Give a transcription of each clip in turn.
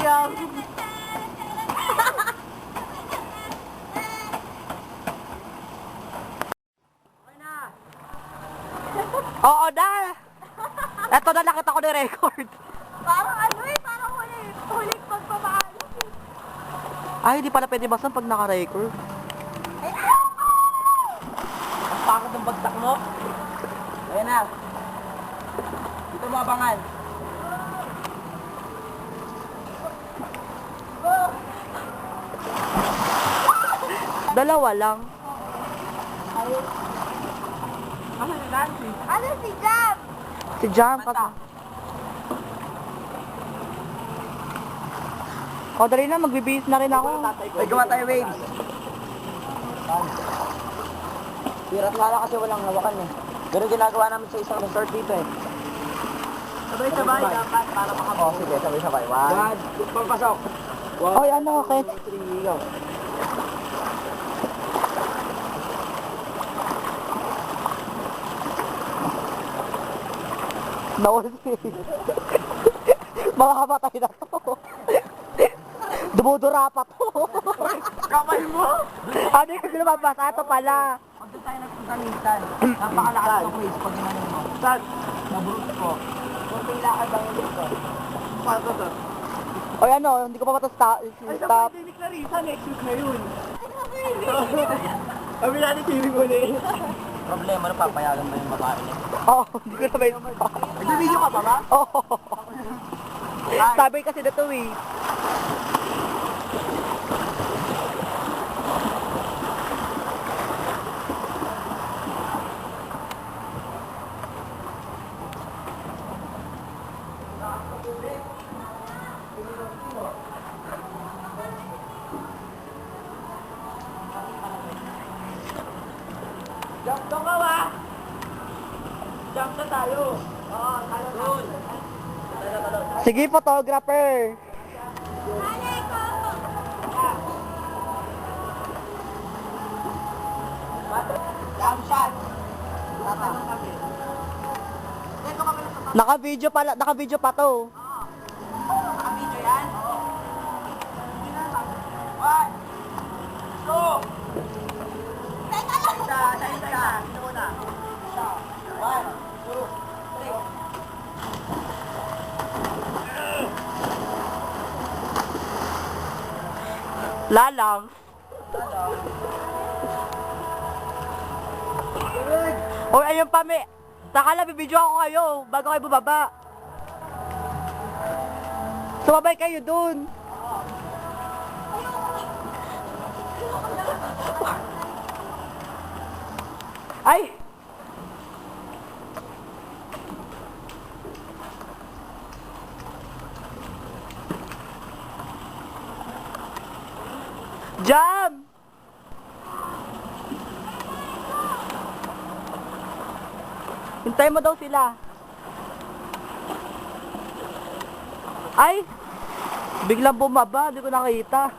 Grabe. Oo na! Eto na, nakita ko na record. Parang ano eh, parang huling pagpapaalam eh. Ay, hindi pala pwede basan pag naka-record. Ang pangit ng bagtak mo. Ayan na. Dito mo abangan. Dalawa lang. Ano si Nancy? Ano si Jam? Si Jam Mata. ka. O, dali na, magbibihis na rin ako. Ay, gawa tayo waves. Pirat nga lang kasi walang hawakan eh. Ganun ginagawa namin sa isang resort dito eh. Sabay-sabay dapat para Oo, sige, sabay-sabay. One, pagpasok. Oy, ano, okay. 3, go. Nawal makakapatay na to. Dumudura pa to. Kamay mo! Ano yung kasi lumabasa? Ito pala. Pag doon tayo nagpunta minsan, napakalakas ng quiz pag ginanon mo. Saan? Nabrut ko. Kunting lakad lang yung dito. Paano to? Oy, ano, hindi ko pa stop. Hindi na Risa, next week na yun. Kami na ni Siri mo eh. Problema na papayagan mo yung babae niya. Oo, hindi ko na ba yung Nag-video ka pa ba? Oo. Sabi kasi na to eh. Jump to ka ba? Jump na tayo. Oo, tayo doon. Sige, photographer. Jump shot. Naka-video pa to. Nakabidyo yan? One, two. Isa. Ito muna. One, two, three. Lalang. Oy, ayun pa, may. Saka lang, bibidyo ako kayo bago kayo bumaba. Sumabay kayo dun. Ay! Jam! Hintay mo daw sila. Ay! Biglang bumaba, hindi ko nakita.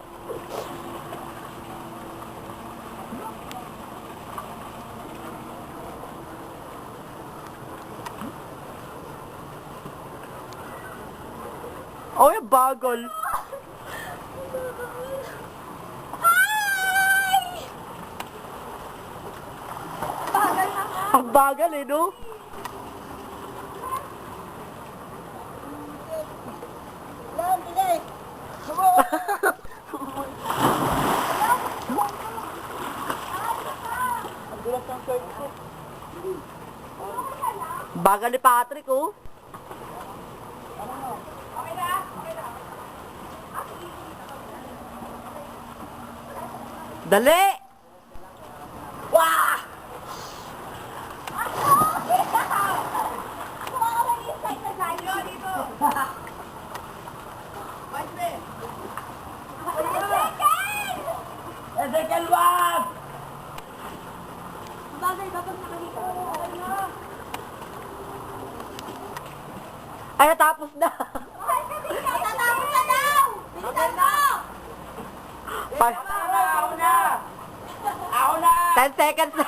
Oh, yung bagol. Bagal na nga. Ang bagal eh, no? Lang, bilis. Bagal ni Patrick, oh. Dali! Wah! Ezekiel, wag! Bagay, dapat nakahita. Ay, natapos na. Tatapos na daw! Bilisan mo! Ako na! Ako na! 10 seconds na.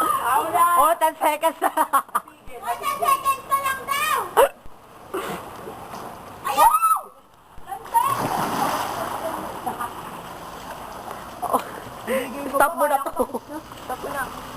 Ako na! Oh, 10 seconds na. O, 10 seconds na lang daw! Ayan! Stop mo na to. Stop mo na.